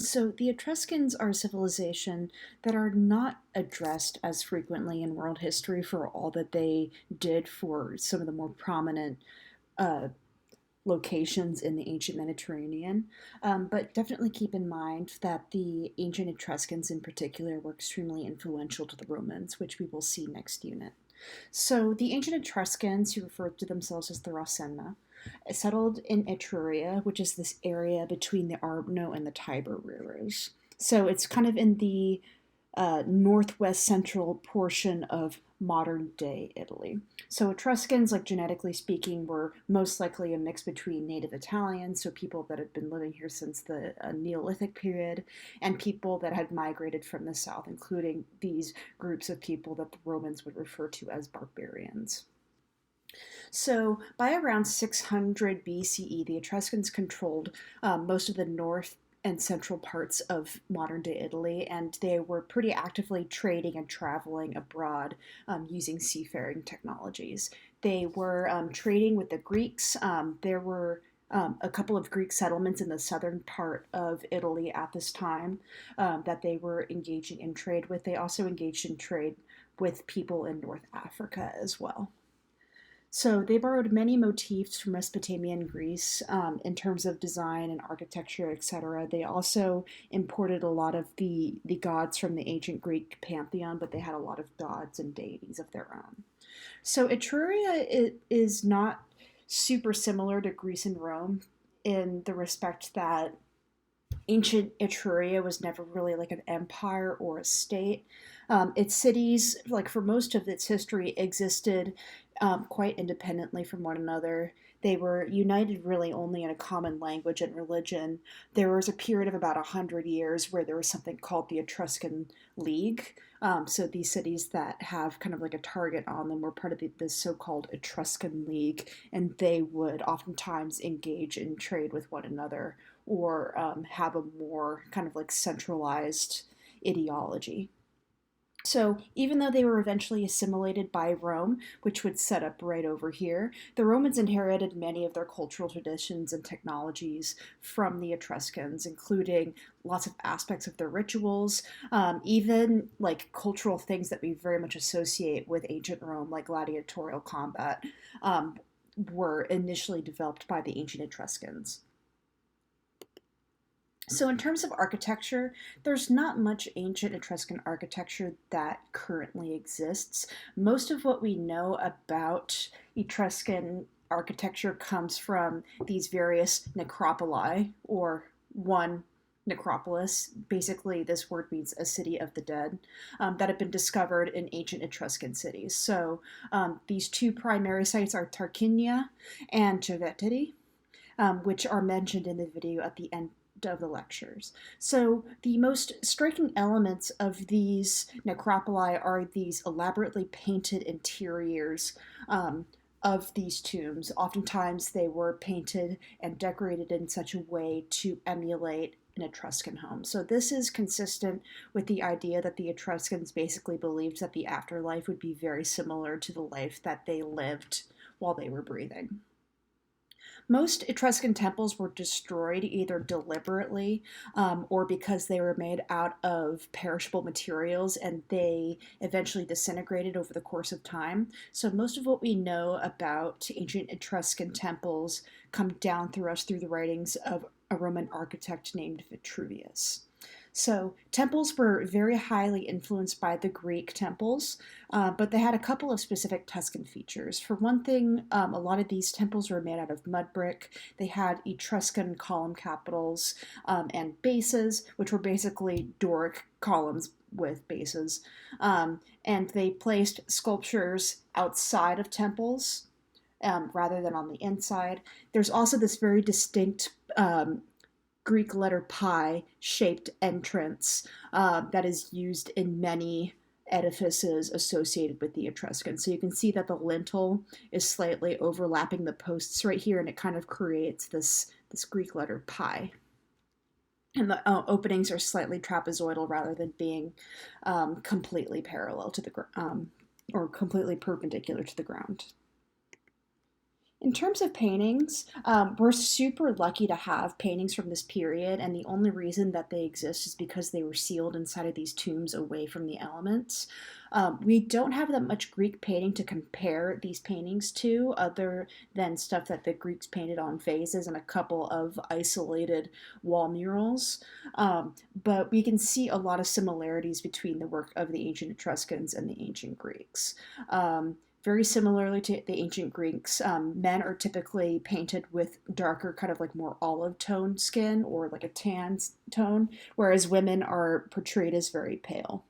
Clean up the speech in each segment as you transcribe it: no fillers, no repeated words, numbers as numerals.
So the Etruscans are a civilization that are not addressed as frequently in world history for all that they did for some of the more prominent uh, locations in the ancient Mediterranean. But definitely keep in mind that the ancient Etruscans in particular were extremely influential to the Romans, which we will see next unit. So the ancient Etruscans, who referred to themselves as the Rasenna, settled in Etruria, which is this area between the Arno and the Tiber rivers. So it's kind of in the northwest central portion of modern day Italy. So Etruscans, like genetically speaking, were most likely a mix between native Italians, so people that had been living here since the Neolithic period, and people that had migrated from the south, including these groups of people that the Romans would refer to as barbarians. So by around 600 BCE, the Etruscans controlled most of the north and central parts of modern day Italy, and they were pretty actively trading and traveling abroad using seafaring technologies. They were trading with the Greeks. There were a couple of Greek settlements in the southern part of Italy at this time that they were engaging in trade with. They also engaged in trade with people in North Africa as well. So they borrowed many motifs from Mesopotamian Greece in terms of design and architecture, etc. They also imported a lot of the gods from the ancient Greek pantheon, but they had a lot of gods and deities of their own. So Etruria is not super similar to Greece and Rome in the respect that ancient Etruria was never really like an empire or a state. Its cities, like for most of its history, existed quite independently from one another. They were united really only in a common language and religion. There was a period of about 100 years where there was something called the Etruscan League. So these cities that have kind of like a target on them were part of the so-called Etruscan League, and they would oftentimes engage in trade with one another or have a more kind of like centralized ideology. So, even though they were eventually assimilated by Rome, which would set up right over here, the Romans inherited many of their cultural traditions and technologies from the Etruscans, including lots of aspects of their rituals, even like cultural things that we very much associate with ancient Rome, like gladiatorial combat, um, were initially developed by the ancient Etruscans. So, in terms of architecture, there's not much ancient Etruscan architecture that currently exists. Most of what we know about Etruscan architecture comes from these various necropoli, or one necropolis. Basically, this word means a city of the dead, that have been discovered in ancient Etruscan cities. So, these two primary sites are Tarquinia and Cerveteri, which are mentioned in the video at the end of the lectures. So the most striking elements of these necropoli are these elaborately painted interiors of these tombs. Oftentimes they were painted and decorated in such a way to emulate an Etruscan home. So this is consistent with the idea that the Etruscans basically believed that the afterlife would be very similar to the life that they lived while they were breathing. Most Etruscan temples were destroyed either deliberately or because they were made out of perishable materials and they eventually disintegrated over the course of time. So, most of what we know about ancient Etruscan temples come down through us through the writings of a Roman architect named Vitruvius. So, temples were very highly influenced by the Greek temples, but they had a couple of specific Tuscan features. For one thing, a lot of these temples were made out of mud brick. They had Etruscan column capitals and bases, which were basically Doric columns with bases. And they placed sculptures outside of temples rather than on the inside. There's also this very distinct Greek letter pi shaped entrance that is used in many edifices associated with the Etruscans. So you can see that the lintel is slightly overlapping the posts right here, and it kind of creates this Greek letter pi. And the openings are slightly trapezoidal rather than being completely parallel to the or completely perpendicular to the ground. In terms of paintings, we're super lucky to have paintings from this period, and the only reason that they exist is because they were sealed inside of these tombs away from the elements. We don't have that much Greek painting to compare these paintings to, other than stuff that the Greeks painted on vases and a couple of isolated wall murals. But we can see a lot of similarities between the work of the ancient Etruscans and the ancient Greeks. Very similarly to the ancient Greeks, men are typically painted with darker, kind of like more olive tone skin or like a tan tone, whereas women are portrayed as very pale.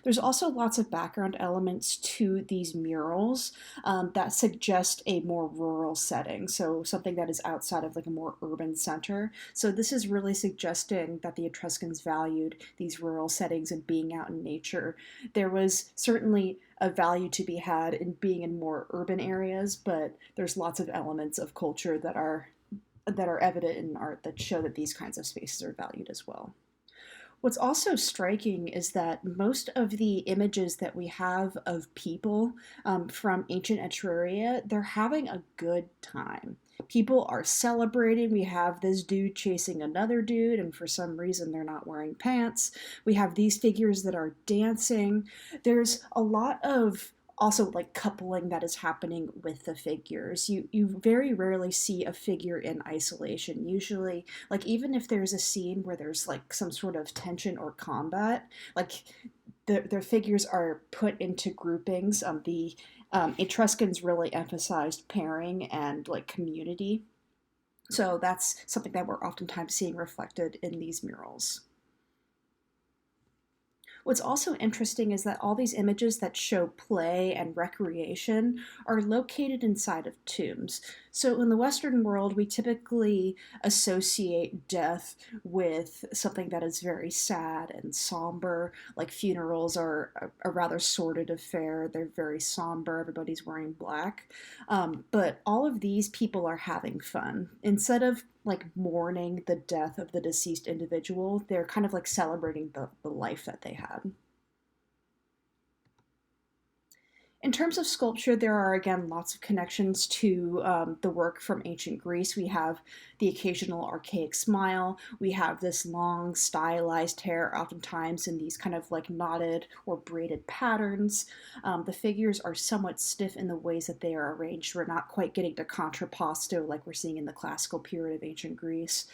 There's also lots of background elements to these murals that suggest a more rural setting, so something that is outside of like a more urban center. So this is really suggesting that the Etruscans valued these rural settings and being out in nature. There was certainly a value to be had in being in more urban areas, but there's lots of elements of culture that are evident in art that show that these kinds of spaces are valued as well. What's also striking is that most of the images that we have of people from ancient Etruria, they're having a good time. People are celebrating. We have this dude chasing another dude, and for some reason they're not wearing pants. We have these figures that are dancing. There's a lot of also like coupling that is happening with the figures. You very rarely see a figure in isolation. Usually, like even if there's a scene where there's like some sort of tension or combat, like the figures are put into groupings. The Etruscans really emphasized pairing and like community. So that's something that we're oftentimes seeing reflected in these murals. What's also interesting is that all these images that show play and recreation are located inside of tombs. So in the Western world, we typically associate death with something that is very sad and somber. Like funerals are a rather sordid affair, they're very somber, everybody's wearing black. But all of these people are having fun. Instead of like mourning the death of the deceased individual, they're kind of like celebrating the life that they had. In terms of sculpture, there are again lots of connections to the work from ancient Greece. We have the occasional archaic smile. We have this long stylized hair, oftentimes in these kind of like knotted or braided patterns. The figures are somewhat stiff in the ways that they are arranged. We're not quite getting to contrapposto like we're seeing in the classical period of ancient Greece.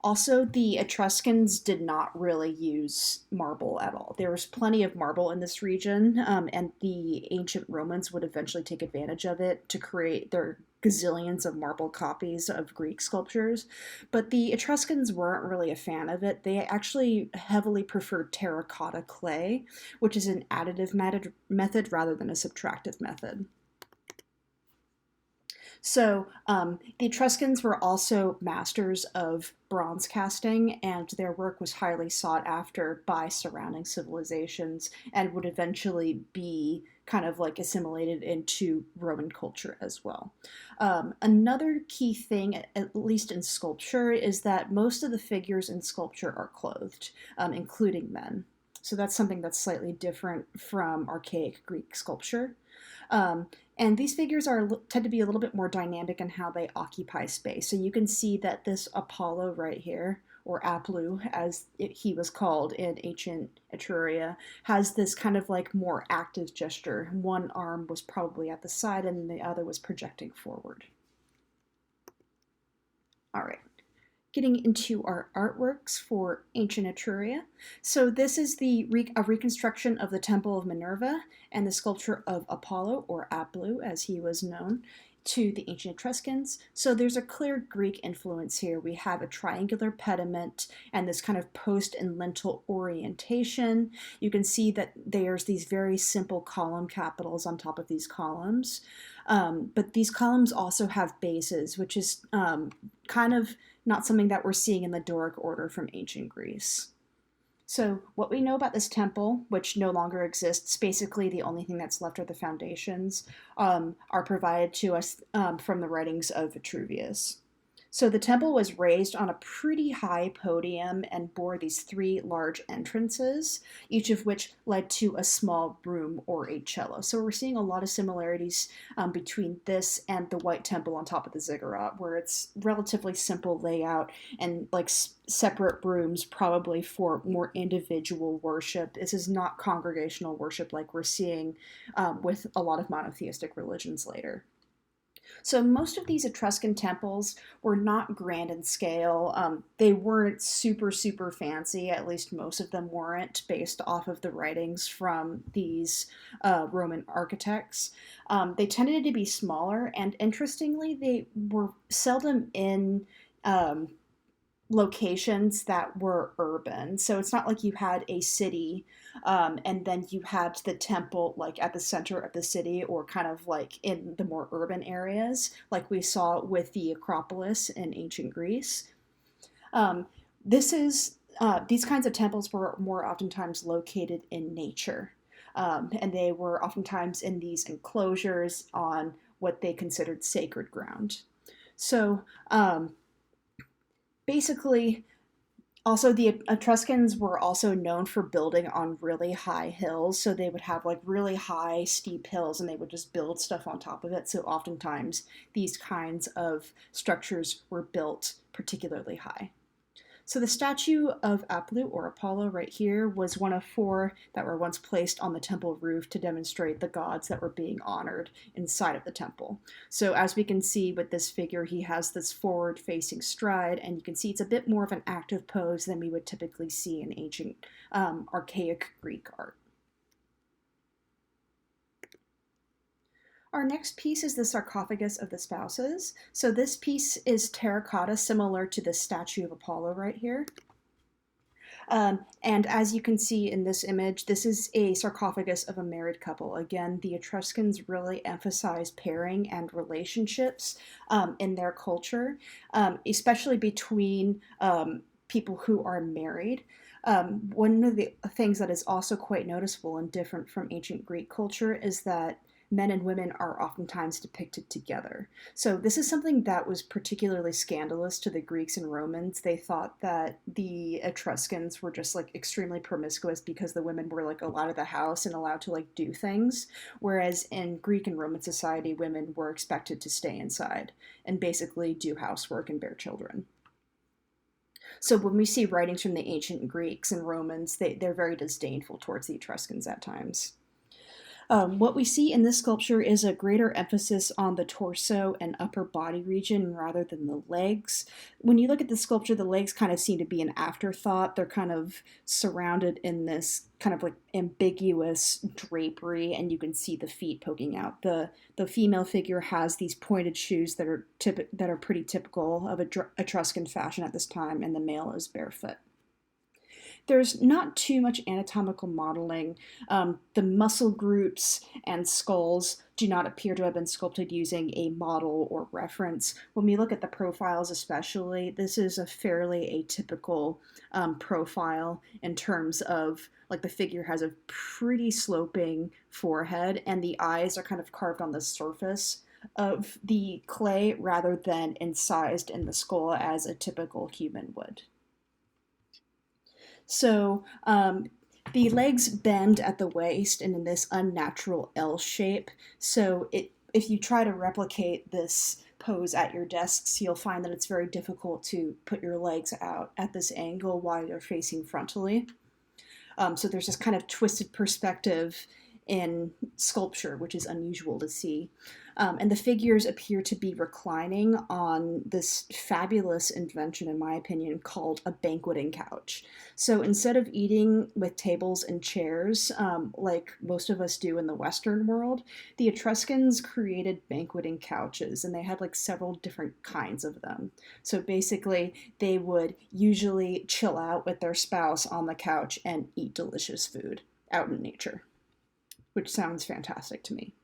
Also, the Etruscans did not really use marble at all. There was plenty of marble in this region, and the ancient Romans would eventually take advantage of it to create their gazillions of marble copies of Greek sculptures. But the Etruscans weren't really a fan of it. They actually heavily preferred terracotta clay, which is an additive method rather than a subtractive method. So the Etruscans were also masters of bronze casting, and their work was highly sought after by surrounding civilizations and would eventually be kind of like assimilated into Roman culture as well. Another key thing, at least in sculpture, is that most of the figures in sculpture are clothed, including men. So that's something that's slightly different from archaic Greek sculpture. Um, and these figures tend to be a little bit more dynamic in how they occupy space. So you can see that this Apollo right here, or Aplu as he was called in ancient Etruria, has this kind of like more active gesture. One arm was probably at the side and the other was projecting forward. All right, getting into our artworks for ancient Etruria. So this is a reconstruction of the Temple of Minerva and the sculpture of Apollo, or Aplu as he was known to the ancient Etruscans. So there's a clear Greek influence here. We have a triangular pediment and this kind of post and lintel orientation. You can see that there's these very simple column capitals on top of these columns. But these columns also have bases, which is kind of not something that we're seeing in the Doric order from ancient Greece. So what we know about this temple, which no longer exists, basically the only thing that's left are the foundations, are provided to us from the writings of Vitruvius. So the temple was raised on a pretty high podium and bore these three large entrances, each of which led to a small room or a cello. So we're seeing a lot of similarities between this and the White Temple on top of the ziggurat, where it's relatively simple layout and like separate rooms, probably for more individual worship. This is not congregational worship like we're seeing with a lot of monotheistic religions later. So most of these Etruscan temples were not grand in scale. They weren't super, super fancy. At least most of them weren't, based off of the writings from these Roman architects. They tended to be smaller, and interestingly, they were seldom in locations that were urban. So it's not like you had a city and then you had the temple like at the center of the city or kind of like in the more urban areas, like we saw with the Acropolis in ancient Greece. Um, this is these kinds of temples were more oftentimes located in nature, and they were oftentimes in these enclosures on what they considered sacred ground. So basically, also the Etruscans were also known for building on really high hills. So they would have like really high, steep hills and they would just build stuff on top of it. So oftentimes these kinds of structures were built particularly high. So the statue of Apollo or Apollo right here was one of four that were once placed on the temple roof to demonstrate the gods that were being honored inside of the temple. So as we can see with this figure, he has this forward-facing stride, and you can see it's a bit more of an active pose than we would typically see in ancient archaic Greek art. Our next piece is the sarcophagus of the spouses. So this piece is terracotta, similar to the statue of Apollo right here. And as you can see in this image, this is a sarcophagus of a married couple. Again, the Etruscans really emphasize pairing and relationships in their culture, especially between people who are married. One of the things that is also quite noticeable and different from ancient Greek culture is that men and women are oftentimes depicted together. So this is something that was particularly scandalous to the Greeks and Romans. They thought that the Etruscans were just like extremely promiscuous because the women were like allowed of the house and allowed to like do things, whereas in Greek and Roman society, women were expected to stay inside and basically do housework and bear children. So when we see writings from the ancient Greeks and Romans, they're very disdainful towards the Etruscans at times. What we see in this sculpture is a greater emphasis on the torso and upper body region rather than the legs. When you look at the sculpture, the legs kind of seem to be an afterthought. They're kind of surrounded in this kind of like ambiguous drapery, and you can see the feet poking out. The female figure has these pointed shoes that are pretty typical of Etruscan fashion at this time, and the male is barefoot. There's not too much anatomical modeling. The muscle groups and skulls do not appear to have been sculpted using a model or reference. When we look at the profiles especially, this is a fairly atypical profile in terms of like the figure has a pretty sloping forehead and the eyes are kind of carved on the surface of the clay rather than incised in the skull as a typical human would. So the legs bend at the waist and in this unnatural L shape. So if you try to replicate this pose at your desks, you'll find that it's very difficult to put your legs out at this angle while you're facing frontally. So there's this kind of twisted perspective in sculpture, which is unusual to see. And the figures appear to be reclining on this fabulous invention, in my opinion, called a banqueting couch. So instead of eating with tables and chairs, like most of us do in the Western world, the Etruscans created banqueting couches, and they had like several different kinds of them. So basically, they would usually chill out with their spouse on the couch and eat delicious food out in nature, which sounds fantastic to me.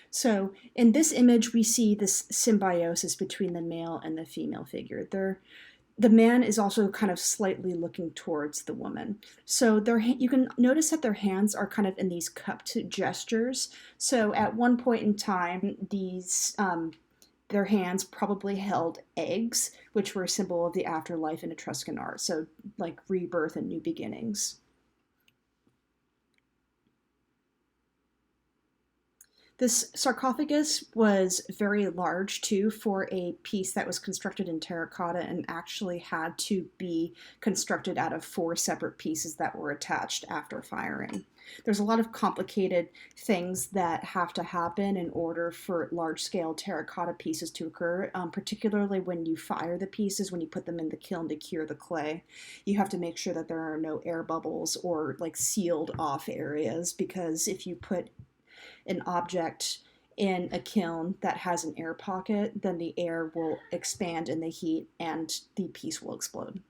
So in this image, we see this symbiosis between the male and the female figure. The man is also kind of slightly looking towards the woman. So you can notice that their hands are kind of in these cupped gestures. So at one point in time, these Their hands probably held eggs, which were a symbol of the afterlife in Etruscan art, so like rebirth and new beginnings. This sarcophagus was very large too for a piece that was constructed in terracotta and actually had to be constructed out of 4 separate pieces that were attached after firing. There's a lot of complicated things that have to happen in order for large scale terracotta pieces to occur, particularly when you fire the pieces, when you put them in the kiln to cure the clay. You have to make sure that there are no air bubbles or like sealed off areas, because if you put an object in a kiln that has an air pocket, then the air will expand in the heat and the piece will explode.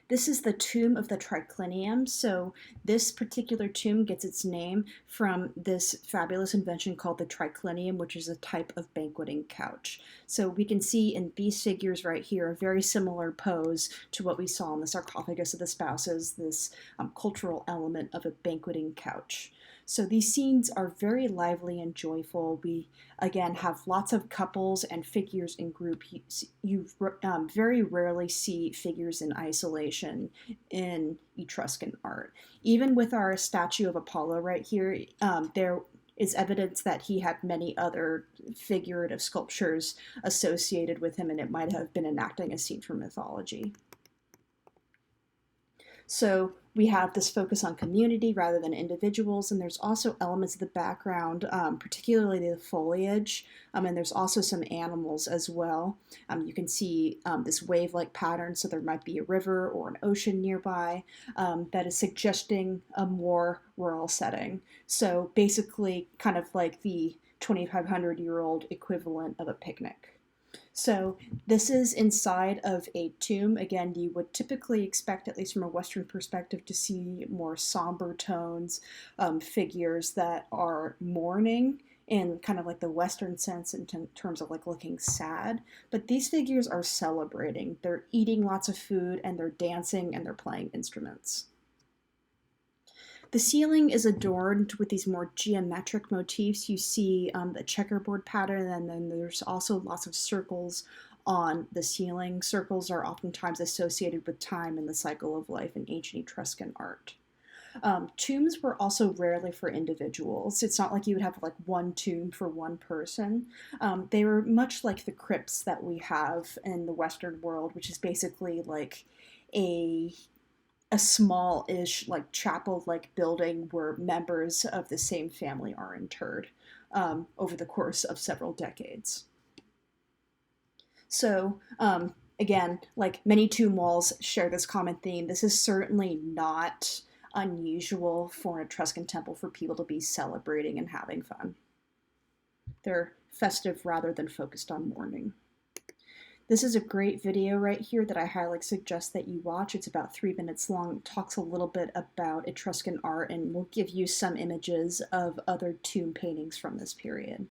This is the tomb of the Triclinium. So this particular tomb gets its name from this fabulous invention called the Triclinium, which is a type of banqueting couch. So we can see in these figures right here a very similar pose to what we saw in the sarcophagus of the spouses, this cultural element of a banqueting couch. So these scenes are very lively and joyful. We, again, have lots of couples and figures in group. You very rarely see figures in isolation in Etruscan art. Even with our statue of Apollo right here, there is evidence that he had many other figurative sculptures associated with him, and it might have been enacting a scene from mythology. So we have this focus on community rather than individuals, and there's also elements of the background, particularly the foliage, and there's also some animals as well. You can see this wave-like pattern, so there might be a river or an ocean nearby that is suggesting a more rural setting. So basically kind of like the 2,500-year-old equivalent of a picnic. So this is inside of a tomb. Again, you would typically expect, at least from a Western perspective, to see more somber tones, figures that are mourning in kind of like the Western sense in terms of like looking sad. But these figures are celebrating. They're eating lots of food and they're dancing and they're playing instruments. The ceiling is adorned with these more geometric motifs. You see the checkerboard pattern, and then there's also lots of circles on the ceiling. Circles are oftentimes associated with time and the cycle of life in ancient Etruscan art. Tombs were also rarely for individuals. It's not like you would have like one tomb for one person. They were much like the crypts that we have in the Western world, which is basically like a small-ish like chapel-like building where members of the same family are interred over the course of several decades. So again, like many tomb walls share this common theme. This is certainly not unusual for an Etruscan temple for people to be celebrating and having fun. They're festive rather than focused on mourning. This is a great video right here that I highly suggest that you watch. It's about 3 minutes long. It talks a little bit about Etruscan art and will give you some images of other tomb paintings from this period.